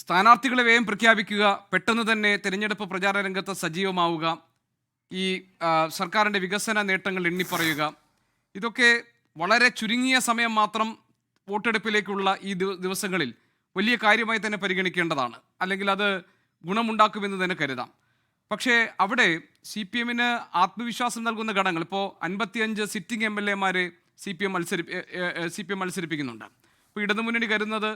സ്ഥാനാർത്ഥികളെ വേഗം പ്രഖ്യാപിക്കുക, പെട്ടെന്ന് തന്നെ തിരഞ്ഞെടുപ്പ് പ്രചാരണ രംഗത്ത് സജീവമാവുക, ഈ സർക്കാരിൻ്റെ വികസന നേട്ടങ്ങൾ എണ്ണിപ്പറയുക, ഇതൊക്കെ വളരെ ചുരുങ്ങിയ സമയം മാത്രം വോട്ടെടുപ്പിലേക്കുള്ള ഈ ദിവസങ്ങളിൽ വലിയ കാര്യമായി തന്നെ പരിഗണിക്കേണ്ടതാണ്. അല്ലെങ്കിൽ അത് ഗുണമുണ്ടാക്കുമെന്ന് തന്നെ കരുതാം. പക്ഷേ അവിടെ സി പി എമ്മിന് ആത്മവിശ്വാസം നൽകുന്ന ഘടകങ്ങൾ, ഇപ്പോൾ 55 സിറ്റിംഗ് എം എൽ എമാരെ സി പി എം മത്സരിപ്പിക്കുന്നുണ്ട്. ഇപ്പോൾ ഇടതുമുന്നണി കരുതുന്നത്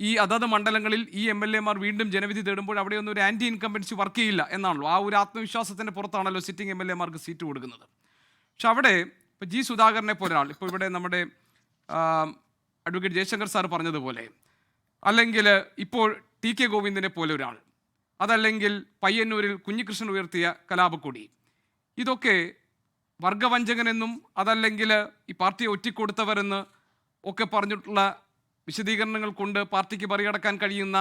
ഈ അതത് മണ്ഡലങ്ങളിൽ ഈ എം എൽ എമാർ വീണ്ടും ജനവിധി തേടുമ്പോൾ അവിടെയൊന്നും ഒരു ആൻറ്റി ഇൻകംബൻസി വർക്ക് ചെയ്യില്ല എന്നാണല്ലോ. ആ ഒരു ആത്മവിശ്വാസത്തിൻ്റെ പുറത്താണല്ലോ സിറ്റിംഗ് എം എൽ എമാർക്ക് സീറ്റ് കൊടുക്കുന്നത്. പക്ഷെ അവിടെ ഇപ്പോൾ ജി സുധാകരനെ പോലെ ഒരാൾ, ഇപ്പോൾ ഇവിടെ നമ്മുടെ അഡ്വക്കേറ്റ് ജയശങ്കർ സാർ പറഞ്ഞതുപോലെ, അല്ലെങ്കിൽ ഇപ്പോൾ ടി കെ ഗോവിന്ദനെ പോലെ ഒരാൾ, അതല്ലെങ്കിൽ പയ്യന്നൂരിൽ കുഞ്ഞികൃഷ്ണൻ ഉയർത്തിയ കലാപക്കൊടി, ഇതൊക്കെ വർഗവഞ്ചകനെന്നും അതല്ലെങ്കിൽ ഈ പാർട്ടിയെ ഒറ്റിക്കൊടുത്തവരെന്ന് ഒക്കെ പറഞ്ഞിട്ടുള്ള വിശദീകരണങ്ങൾ കൊണ്ട് പാർട്ടിക്ക് മറികടക്കാൻ കഴിയുന്ന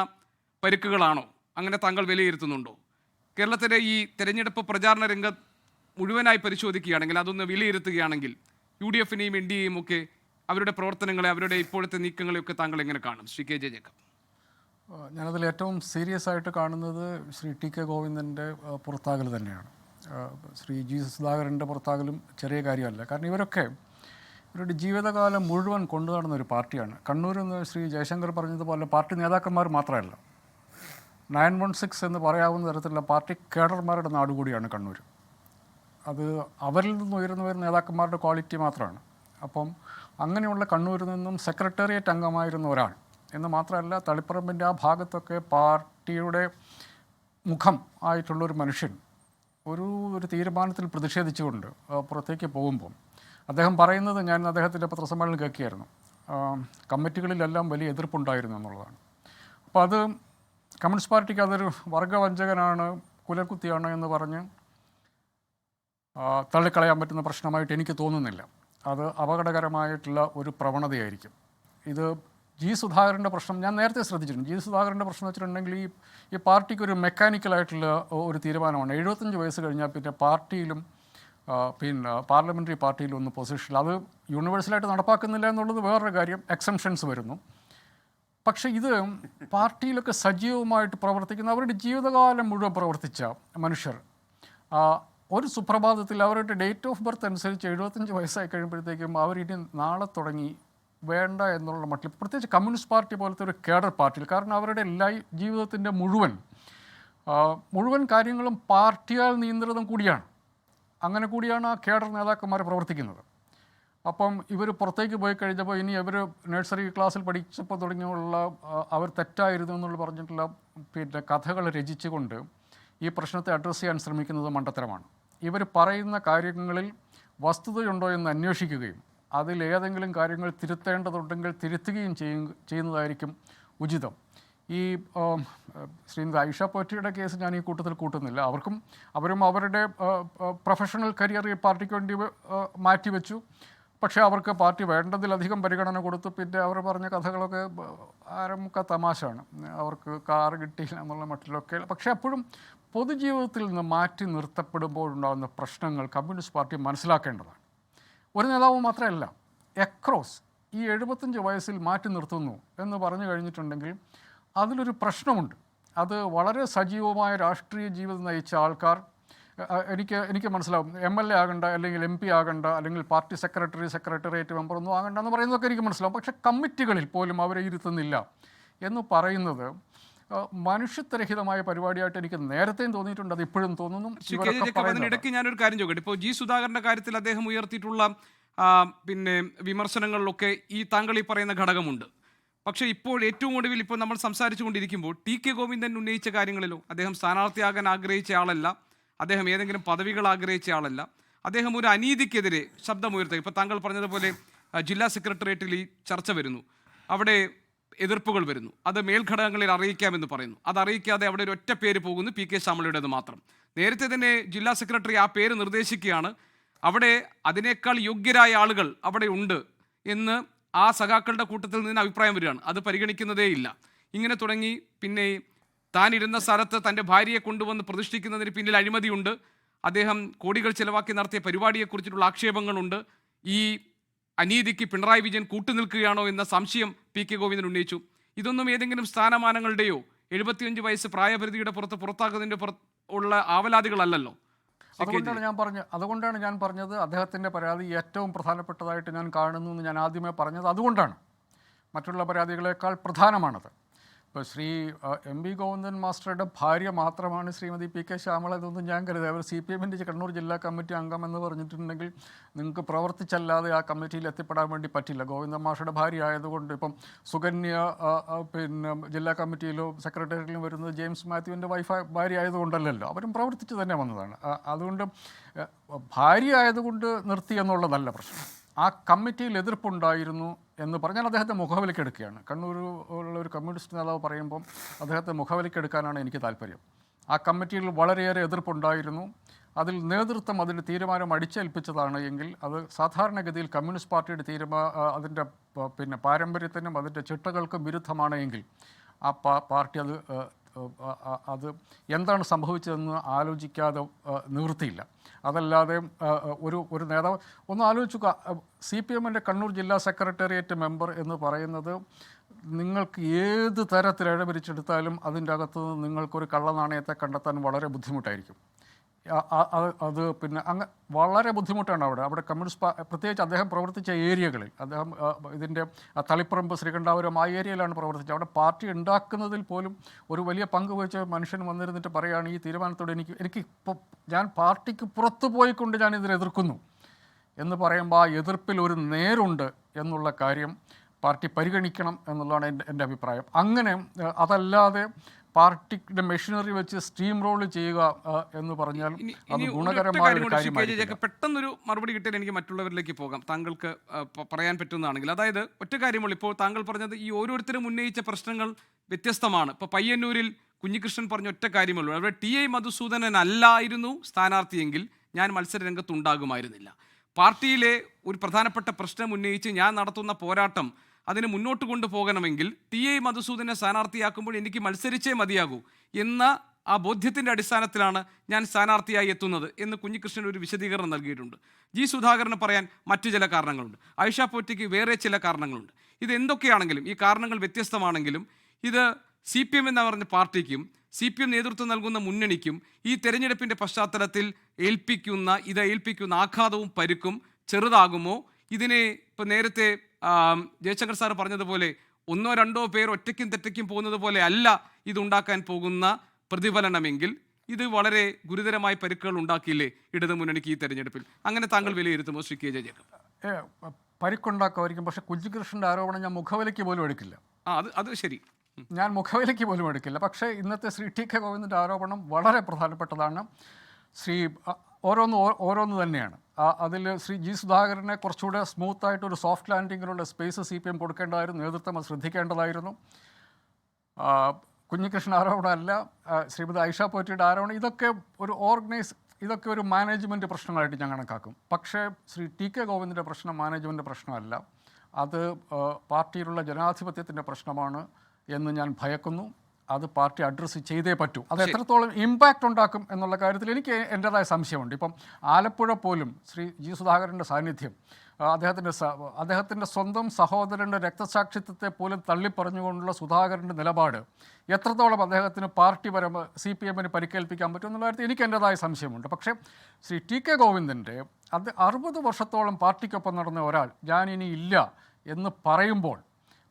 പരുക്കുകളാണോ? അങ്ങനെ താങ്കൾ വിലയിരുത്തുന്നുണ്ടോ? കേരളത്തിലെ ഈ തെരഞ്ഞെടുപ്പ് പ്രചാരണ രംഗം മുഴുവനായി പരിശോധിക്കുകയാണെങ്കിൽ, അതൊന്ന് വിലയിരുത്തുകയാണെങ്കിൽ യു ഡി എഫിനെയും എൻ ഡി എയും ഒക്കെ അവരുടെ പ്രവർത്തനങ്ങളെ, അവരുടെ ഇപ്പോഴത്തെ നീക്കങ്ങളെയൊക്കെ താങ്കൾ എങ്ങനെ കാണും? Shri K J Jacob. ഞാനതിൽ ഏറ്റവും സീരിയസ് ആയിട്ട് കാണുന്നത് ശ്രീ ടി കെ ഗോവിന്ദൻ്റെ പുറത്താകൽ തന്നെയാണ്. ശ്രീ ജി സുധാകരൻ്റെ പുറത്താകലും ചെറിയ കാര്യമല്ല. കാരണം ഇവരുടെ ജീവിതകാലം മുഴുവൻ കൊണ്ടു നടന്ന ഒരു പാർട്ടിയാണ്. കണ്ണൂരിൽ നിന്ന് ശ്രീ ജയശങ്കർ പറഞ്ഞതുപോലെ പാർട്ടി നേതാക്കന്മാർ മാത്രമല്ല, 916 എന്ന് പറയാവുന്ന തരത്തിലുള്ള പാർട്ടി കേഡർമാരുടെ നാടുകൂടിയാണ് കണ്ണൂർ. അത് അവരിൽ നിന്ന് ഉയർന്നു വരുന്ന നേതാക്കന്മാരുടെ ക്വാളിറ്റി മാത്രമാണ്. അപ്പം അങ്ങനെയുള്ള കണ്ണൂരിൽ നിന്നും സെക്രട്ടേറിയറ്റ് അംഗമായിരുന്ന ഒരാൾ എന്ന് മാത്രമല്ല, തളിപ്പറമ്പിൻ്റെ ആ ഭാഗത്തൊക്കെ പാർട്ടിയുടെ മുഖം ആയിട്ടുള്ളൊരു മനുഷ്യൻ ഒരു തീരുമാനത്തിൽ പ്രതിഷേധിച്ചുകൊണ്ട് പുറത്തേക്ക് പോകുമ്പം അദ്ദേഹം പറയുന്നത്, ഞാൻ അദ്ദേഹത്തിൻ്റെ പത്രസമ്മേളനം കേൾക്കുകയായിരുന്നു, കമ്മിറ്റികളിലെല്ലാം വലിയ എതിർപ്പുണ്ടായിരുന്നു എന്നുള്ളതാണ്. അപ്പോൾ അത് കമ്മ്യൂണിസ്റ്റ് പാർട്ടിക്ക് അതൊരു വർഗവഞ്ചകനാണ്, കുലക്കുത്തിയാണ് എന്ന് പറഞ്ഞ് തള്ളിക്കളയാൻ പറ്റുന്ന പ്രശ്നമായിട്ട് എനിക്ക് തോന്നുന്നില്ല. അത് അപകടകരമായിട്ടുള്ള ഒരു പ്രവണതയായിരിക്കും. ഇത് ജി സുധാകരൻ്റെ പ്രശ്നം ഞാൻ നേരത്തെ ശ്രദ്ധിച്ചിട്ടുണ്ട്. ജി സുധാകരൻ്റെ പ്രശ്നം വെച്ചിട്ടുണ്ടെങ്കിൽ ഈ പാർട്ടിക്ക് ഒരു മെക്കാനിക്കലായിട്ടുള്ള ഒരു തീരുമാനമാണ്. 75 വയസ്സ് കഴിഞ്ഞാൽ പിന്നെ പാർട്ടിയിലും പാർലമെൻ്ററി പാർട്ടിയിലും ഒന്ന് പൊസിഷനിൽ, അത് യൂണിവേഴ്സലായിട്ട് നടപ്പാക്കുന്നില്ല എന്നുള്ളത് വേറൊരു കാര്യം, എക്സംഷൻസ് വരുന്നു. പക്ഷേ ഇത് പാർട്ടിയിലൊക്കെ സജീവമായിട്ട് പ്രവർത്തിക്കുന്ന, അവരുടെ ജീവിതകാലം മുഴുവൻ പ്രവർത്തിച്ച മനുഷ്യർ ഒരു സുപ്രഭാതത്തിൽ അവരുടെ ഡേറ്റ് ഓഫ് ബർത്ത് അനുസരിച്ച് 75 വയസ്സായി കഴിയുമ്പോഴത്തേക്കും അവരിനി നാളെ തുടങ്ങി വേണ്ട എന്നുള്ള മട്ടിൽ, പ്രത്യേകിച്ച് കമ്മ്യൂണിസ്റ്റ് പാർട്ടി പോലത്തെ ഒരു കേഡർ പാർട്ടിയിൽ, കാരണം അവരുടെ ജീവിതത്തിൻ്റെ മുഴുവൻ കാര്യങ്ങളും പാർട്ടിയാൽ നിയന്ത്രിതം കൂടിയാണ്. അങ്ങനെ കൂടിയാണ് ആ കേഡർ നേതാക്കന്മാർ പ്രവർത്തിക്കുന്നത്. അപ്പം ഇവർ പുറത്തേക്ക് പോയി കഴിഞ്ഞപ്പോൾ ഇനി ഇവർ നഴ്സറി ക്ലാസ്സിൽ പഠിച്ചപ്പോൾ തുടങ്ങിയുള്ള അവർ തെറ്റായിരുന്നു എന്നുള്ള പറഞ്ഞിട്ടുള്ള കഥകൾ രചിച്ചുകൊണ്ട് ഈ പ്രശ്നത്തെ അഡ്രസ്സ് ചെയ്യാൻ ശ്രമിക്കുന്നത് മണ്ടത്തരമാണ്. ഇവർ പറയുന്ന കാര്യങ്ങളിൽ വസ്തുതയുണ്ടോ എന്ന് അന്വേഷിക്കുകയും അതിലേതെങ്കിലും കാര്യങ്ങൾ തിരുത്തേണ്ടതുണ്ടെങ്കിൽ തിരുത്തുകയും ചെയ്യുന്നതായിരിക്കും ഉചിതം. ഈ ശ്രീമതി ഐഷ പോറ്റിയുടെ കേസ് ഞാൻ ഈ കൂട്ടത്തിൽ കൂട്ടുന്നില്ല. അവരും അവരുടെ പ്രൊഫഷണൽ കരിയർ ഈ പാർട്ടിക്ക് വേണ്ടി മാറ്റിവെച്ചു. പക്ഷേ അവർക്ക് പാർട്ടി വേണ്ടതിലധികം പരിഗണന കൊടുത്തു. പിന്നെ അവർ പറഞ്ഞ കഥകളൊക്കെ ആരംഭ തമാശയാണ്. അവർക്ക് കാറ് കിട്ടിയില്ല എന്നുള്ള മട്ടിലൊക്കെ. പക്ഷേ അപ്പോഴും പൊതുജീവിതത്തിൽ നിന്ന് മാറ്റി നിർത്തപ്പെടുമ്പോഴുണ്ടാകുന്ന പ്രശ്നങ്ങൾ കമ്മ്യൂണിസ്റ്റ് പാർട്ടി മനസ്സിലാക്കേണ്ടതാണ്. ഒരു നേതാവ് മാത്രമല്ല, എക്രോസ് ഈ 75 വയസ്സിൽ മാറ്റി നിർത്തുന്നു എന്ന് പറഞ്ഞു കഴിഞ്ഞിട്ടുണ്ടെങ്കിൽ അതിലൊരു പ്രശ്നമുണ്ട്. അത് വളരെ സജീവമായ രാഷ്ട്രീയ ജീവിതം നയിച്ച ആൾക്കാർ, എനിക്ക് മനസ്സിലാവും, MLA ആകണ്ട, അല്ലെങ്കിൽ MP ആകണ്ട, അല്ലെങ്കിൽ പാർട്ടി സെക്രട്ടേറിയറ്റ് മെമ്പർ ഒന്നും ആകണ്ട എന്ന് പറയുന്നതൊക്കെ എനിക്ക് മനസ്സിലാവും. പക്ഷേ കമ്മിറ്റികളിൽ പോലും അവരെ ഇരുത്തുന്നില്ല എന്ന് പറയുന്നത് മനുഷ്യത്വരഹിതമായ പരിപാടിയായിട്ട് എനിക്ക് നേരത്തെയും തോന്നിയിട്ടുണ്ട്, അത് ഇപ്പോഴും തോന്നുന്നു. ഇടയ്ക്ക് ഞാനൊരു കാര്യം ചോദിക്കട്ടെ. ഇപ്പോൾ ജി സുധാകരൻ്റെ കാര്യത്തിൽ അദ്ദേഹം ഉയർത്തിയിട്ടുള്ള വിമർശനങ്ങളിലൊക്കെ ഈ താങ്കൾ ഈ പറയുന്ന ഘടകമുണ്ട്. പക്ഷേ ഇപ്പോൾ ഏറ്റവും ഒടുവിൽ ഇപ്പോൾ നമ്മൾ സംസാരിച്ചു കൊണ്ടിരിക്കുമ്പോൾ ടി കെ ഗോവിന്ദൻ ഉന്നയിച്ച കാര്യങ്ങളിലോ, അദ്ദേഹം സ്ഥാനാർത്ഥിയാകാൻ ആഗ്രഹിച്ച ആളല്ല, അദ്ദേഹം ഏതെങ്കിലും പദവികൾ ആഗ്രഹിച്ച ആളല്ല, അദ്ദേഹം ഒരു അനീതിക്കെതിരെ ശബ്ദമുയർത്തുക. ഇപ്പോൾ താങ്കൾ പറഞ്ഞതുപോലെ ജില്ലാ സെക്രട്ടേറിയറ്റിൽ ഈ ചർച്ച വരുന്നു, അവിടെ എതിർപ്പുകൾ വരുന്നു, അത് മേൽഘടകങ്ങളിൽ അറിയിക്കാമെന്ന് പറയുന്നു. അത് അറിയിക്കാതെ അവിടെ ഒരു ഒറ്റ പേര് പോകുന്നു, പി കെ ശ്യാമളയുടേത് മാത്രം. നേരത്തെ തന്നെ ജില്ലാ സെക്രട്ടറി ആ പേര് നിർദ്ദേശിക്കുകയാണ്, അവിടെ അതിനേക്കാൾ യോഗ്യരായ ആളുകൾ അവിടെ ഉണ്ട് എന്ന് ആ സഖാക്കളുടെ കൂട്ടത്തിൽ നിന്ന് അഭിപ്രായം വരികയാണ്. അത് പരിഗണിക്കുന്നതേ ഇല്ല. ഇങ്ങനെ തുടങ്ങി പിന്നെ താൻ ഇരുന്ന സ്ഥലത്ത് തൻ്റെ ഭാര്യയെ കൊണ്ടുവന്ന് പ്രതിഷ്ഠിക്കുന്നതിന് പിന്നിൽ അഴിമതിയുണ്ട്, അദ്ദേഹം കോടികൾ ചിലവാക്കി നടത്തിയ പരിപാടിയെക്കുറിച്ചിട്ടുള്ള ആക്ഷേപങ്ങളുണ്ട്, ഈ അനീതിക്ക് പിണറായി വിജയൻ കൂട്ടുനിൽക്കുകയാണോ എന്ന സംശയം പി കെ ഗോവിന്ദൻ ഉന്നയിച്ചു. ഇതൊന്നും ഏതെങ്കിലും സ്ഥാനമാനങ്ങളുടെയോ 75 വയസ്സ് പ്രായപരിധിയുടെ പുറത്താക്കുന്നതിൻ്റെ ഉള്ള ആവലാതികളല്ലല്ലോ. അതുകൊണ്ടാണ് ഞാൻ പറഞ്ഞത് അദ്ദേഹത്തിൻ്റെ പരാതി ഏറ്റവും പ്രധാനപ്പെട്ടതായിട്ട് ഞാൻ കാണുന്നു എന്ന് ഞാൻ ആദ്യമേ പറഞ്ഞത്. അതുകൊണ്ടാണ് മറ്റുള്ള പരാതികളെക്കാൾ പ്രധാനമാണത്. ഇപ്പോൾ ശ്രീ MV ഗോവിന്ദൻ മാസ്റ്ററുടെ ഭാര്യ മാത്രമാണ് ശ്രീമതി PK ശ്യാമള ഇതൊന്നും ഞാൻ കരുതുക. അവർ CPM-ൻ്റെ കണ്ണൂർ ജില്ലാ കമ്മിറ്റി അംഗമെന്ന് പറഞ്ഞിട്ടുണ്ടെങ്കിൽ നിങ്ങൾക്ക് പ്രവർത്തിച്ചല്ലാതെ ആ കമ്മിറ്റിയിൽ എത്തിപ്പെടാൻ വേണ്ടി പറ്റില്ല. ഗോവിന്ദൻ മാസ്റ്ററുടെ ഭാര്യ ആയതുകൊണ്ട് ഇപ്പം സുകന്യ പിന്നെ ജില്ലാ കമ്മിറ്റിയിലോ സെക്രട്ടേറിയറ്റിലും വരുന്നത് ജെയിംസ് മാത്യുവിൻ്റെ ഭാര്യ ആയതുകൊണ്ടല്ലല്ലോ, അവരും പ്രവർത്തിച്ച് തന്നെ വന്നതാണ്. അതുകൊണ്ട് ഭാര്യ ആയതുകൊണ്ട് നിർത്തി എന്നുള്ളതല്ല പ്രശ്നം. ആ കമ്മിറ്റിയിൽ എതിർപ്പുണ്ടായിരുന്നു എന്ന് പറഞ്ഞാൽ അദ്ദേഹത്തെ മുഖവിലക്കെടുക്കുകയാണ്. കണ്ണൂർ ഉള്ള ഒരു കമ്മ്യൂണിസ്റ്റ് നേതാവ് പറയുമ്പം അദ്ദേഹത്തെ മുഖവിലക്കെടുക്കാനാണ് എനിക്ക് താല്പര്യം. ആ കമ്മിറ്റിയിൽ വളരെയേറെ എതിർപ്പുണ്ടായിരുന്നു. അതിൽ നേതൃത്വം അതിൻ്റെ തീരുമാനം അടിച്ചേൽപ്പിച്ചതാണ് എങ്കിൽ അത് സാധാരണഗതിയിൽ കമ്മ്യൂണിസ്റ്റ് പാർട്ടിയുടെ അതിൻ്റെ പിന്നെ പാരമ്പര്യത്തിനും അതിൻ്റെ ചിട്ടകൾക്കും വിരുദ്ധമാണ് എങ്കിൽ ആ പാർട്ടി അത് എന്താണ് സംഭവിച്ചതെന്ന് ആലോചിക്കാതെ നിവൃത്തിയില്ല. അതല്ലാതെ ഒരു നേതാവ് ഒന്ന് ആലോചിക്കുക. CPM-ൻ്റെ കണ്ണൂർ ജില്ലാ സെക്രട്ടേറിയറ്റ് മെമ്പർ എന്ന് പറയുന്നത് നിങ്ങൾക്ക് ഏത് തരത്തിൽ ഇഴപിരിച്ചെടുത്താലും അതിൻ്റെ അകത്ത് നിങ്ങൾക്കൊരു കള്ളനാണയത്തെ കണ്ടെത്താൻ വളരെ ബുദ്ധിമുട്ടായിരിക്കും. അത് പിന്നെ വളരെ ബുദ്ധിമുട്ടാണ് അവിടെ കമ്മ്യൂണിസ്റ്റ് പ്രത്യേകിച്ച് അദ്ദേഹം പ്രവർത്തിച്ച ഏരിയകളിൽ. അദ്ദേഹം ഇതിൻ്റെ തളിപ്പറമ്പ് ശ്രീകണ്ഠാപുരം ആ ഏരിയയിലാണ് പ്രവർത്തിച്ചത്. അവിടെ പാർട്ടി ഉണ്ടാക്കുന്നതിൽ പോലും ഒരു വലിയ പങ്ക് വഹിച്ച മനുഷ്യൻ വന്നിരുന്നിട്ട് പറയുകയാണ് ഈ തീരുമാനത്തോട് എനിക്ക് ഞാൻ പാർട്ടിക്ക് പുറത്തു പോയിക്കൊണ്ട് ഞാൻ ഇതിനെ എതിർക്കുന്നു എന്ന് പറയുമ്പോൾ ആ എതിർപ്പിൽ ഒരു നേരുണ്ട് എന്നുള്ള കാര്യം പാർട്ടി പരിഗണിക്കണം എന്നുള്ളതാണ് എൻ്റെ അഭിപ്രായം. അങ്ങനെ അതല്ലാതെ പാർട്ടിയുടെ മെഷീനറി വെച്ച് സ്റ്റീം റോൾ ചെയ്യുക എന്ന് പറഞ്ഞാൽ അത് ഗുണകരമായ ഒരു കാര്യമായിരിക്കും. പെട്ടെന്നൊരു മറുപടി കിട്ടിയാൽ എനിക്ക് മറ്റുള്ളവരിലേക്ക് പോകാം, താങ്കൾക്ക് പറയാൻ പറ്റുന്നതാണെങ്കിൽ. അതായത് ഒറ്റ കാര്യമുള്ളൂ, ഇപ്പോൾ താങ്കൾ പറഞ്ഞത് ഈ ഓരോരുത്തരും ഉന്നയിച്ച പ്രശ്നങ്ങൾ വ്യത്യസ്തമാണ്. ഇപ്പോൾ പയ്യന്നൂരിൽ കുഞ്ഞികൃഷ്ണൻ പറഞ്ഞ ഒറ്റ കാര്യമുള്ളൂ, അവിടെ TI മധുസൂദനൻ അല്ലായിരുന്നു സ്ഥാനാർത്ഥിയെങ്കിൽ ഞാൻ മത്സര രംഗത്തുണ്ടാകുമായിരുന്നില്ല. പാർട്ടിയിലെ ഒരു പ്രധാനപ്പെട്ട പ്രശ്നം ഉന്നയിച്ച് ഞാൻ നടത്തുന്ന പോരാട്ടം അതിന് മുന്നോട്ട് കൊണ്ടുപോകണമെങ്കിൽ TI മധുസൂദനെ സ്ഥാനാർത്ഥിയാക്കുമ്പോൾ എനിക്ക് മത്സരിച്ചേ മതിയാകൂ എന്ന ആ ബോധ്യത്തിൻ്റെ അടിസ്ഥാനത്തിലാണ് ഞാൻ സ്ഥാനാർത്ഥിയായി എത്തുന്നത് എന്ന് കുഞ്ഞികൃഷ്ണൻ ഒരു വിശദീകരണം നൽകിയിട്ടുണ്ട്. G സുധാകരന് പറയാൻ മറ്റു ചില കാരണങ്ങളുണ്ട്, ആയിഷ പോറ്റയ്ക്ക് വേറെ ചില കാരണങ്ങളുണ്ട്. ഇത് എന്തൊക്കെയാണെങ്കിലും ഈ കാരണങ്ങൾ വ്യത്യസ്തമാണെങ്കിലും ഇത് CPM എന്ന് പറഞ്ഞ പാർട്ടിക്കും CPM നേതൃത്വം നൽകുന്ന മുന്നണിക്കും ഈ തെരഞ്ഞെടുപ്പിൻ്റെ പശ്ചാത്തലത്തിൽ ഏൽപ്പിക്കുന്ന ആഘാതവും പരുക്കും ചെറുതാകുമോ? ഇതിനെ ഇപ്പോൾ നേരത്തെ ജയശങ്കർ സാർ പറഞ്ഞതുപോലെ 1-2 പേർ ഒറ്റയ്ക്കും തെറ്റയ്ക്കും പോകുന്നത് പോലെ അല്ല ഇതുണ്ടാക്കാൻ പോകുന്ന പ്രതിഫലനമെങ്കിൽ ഇത് വളരെ ഗുരുതരമായ പരുക്കുകൾ ഉണ്ടാക്കിയില്ലേ ഇടതുമുന്നണിക്ക് ഈ തെരഞ്ഞെടുപ്പിൽ? അങ്ങനെ താങ്കൾ വിലയിരുത്തുമോ ശ്രീ KJ ജേക്കബ്? പരിക്കുണ്ടാക്കുമായിരിക്കും, പക്ഷേ കുഞ്ഞികൃഷ്ണൻ്റെ ആരോപണം ഞാൻ മുഖവിലയ്ക്ക് പോലും എടുക്കില്ല. അത് ശരി, ഞാൻ മുഖവിലയ്ക്ക് പോലും എടുക്കില്ല. പക്ഷേ ഇന്നത്തെ ശ്രീ TK ഗോവിന്ദൻ്റെ ആരോപണം വളരെ പ്രധാനപ്പെട്ടതാണ്. ഓരോന്ന് തന്നെയാണ്. അതിൽ ശ്രീ G സുധാകരനെ കുറച്ചുകൂടെ സ്മൂത്തായിട്ട് ഒരു സോഫ്റ്റ് ലാൻഡിങ്ങിനുള്ള സ്പേസ് CPM കൊടുക്കേണ്ടതായിരുന്നു, നേതൃത്വം അത് ശ്രദ്ധിക്കേണ്ടതായിരുന്നു. കുഞ്ഞികൃഷ്ണൻ ആരോപണമല്ല, ശ്രീമതി ആയിഷ പോറ്റയുടെ ആരോപണം, ഇതൊക്കെ ഒരു മാനേജ്മെൻറ്റ് പ്രശ്നങ്ങളായിട്ട് ഞാൻ കണക്കാക്കും. പക്ഷേ ശ്രീ TK ഗോവിന്ദൻ്റെ പ്രശ്നം മാനേജ്മെൻറ്റ് പ്രശ്നമല്ല, അത് പാർട്ടിയിലുള്ള ജനാധിപത്യത്തിൻ്റെ പ്രശ്നമാണ് എന്ന് ഞാൻ ഭയക്കുന്നു. അത് പാർട്ടി അഡ്രസ്സ് ചെയ്തേ പറ്റൂ. അത് എത്രത്തോളം ഇമ്പാക്റ്റ് ഉണ്ടാക്കും എന്നുള്ള കാര്യത്തിൽ എനിക്ക് എൻ്റേതായ സംശയമുണ്ട്. ഇപ്പം ആലപ്പുഴ പോലും ശ്രീ G സുധാകരൻ്റെ സാന്നിധ്യം, അദ്ദേഹത്തിൻ്റെ സ്വന്തം സഹോദരൻ്റെ രക്തസാക്ഷിത്വത്തെ പോലും തള്ളിപ്പറഞ്ഞുകൊണ്ടുള്ള സുധാകരൻ്റെ നിലപാട് എത്രത്തോളം അദ്ദേഹത്തിന് CPM-ന് പരിക്കേൽപ്പിക്കാൻ പറ്റും എന്നുള്ള കാര്യത്തിൽ എനിക്ക് എൻ്റേതായ സംശയമുണ്ട്. പക്ഷേ ശ്രീ TK ഗോവിന്ദൻ്റെ 60 വർഷത്തോളം പാർട്ടിക്കൊപ്പം നടന്ന ഒരാൾ ഞാനിനി ഇല്ല എന്ന് പറയുമ്പോൾ,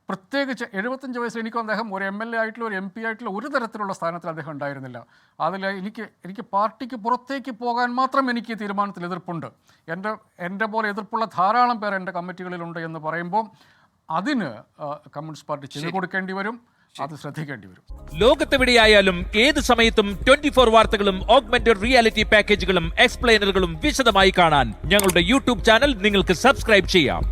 പ്രത്യേകിച്ച് 75 വയസ്സിൽ എനിക്കും അദ്ദേഹം ഒരു MLA ആയിട്ടുള്ള ഒരു MP ആയിട്ടുള്ള ഒരു തരത്തിലുള്ള സ്ഥാനത്തിൽ അദ്ദേഹം ഉണ്ടായിരുന്നില്ല. അതിൽ എനിക്ക് പാർട്ടിക്ക് പുറത്തേക്ക് പോകാൻ മാത്രം എനിക്ക് തീരുമാനത്തിൽ എതിർപ്പുണ്ട്. എൻ്റെ പോലെ എതിർപ്പുള്ള ധാരാളം പേർ എൻ്റെ കമ്മിറ്റികളിലുണ്ട് എന്ന് പറയുമ്പോൾ അതിന് കമ്മ്യൂണിസ്റ്റ് പാർട്ടി ചെയ്തു കൊടുക്കേണ്ടി വരും, അത് ശ്രദ്ധിക്കേണ്ടി വരും. ലോകത്തെവിടെയായാലും ഏത് സമയത്തും 24 വാർത്തകളും ഓഗ്മെന്റഡ് റിയാലിറ്റി പാക്കേജുകളും എക്സ്പ്ലെയിനറുകളും വിശദമായി കാണാൻ ഞങ്ങളുടെ YouTube ചാനൽ നിങ്ങൾക്ക് സബ്സ്ക്രൈബ് ചെയ്യാം.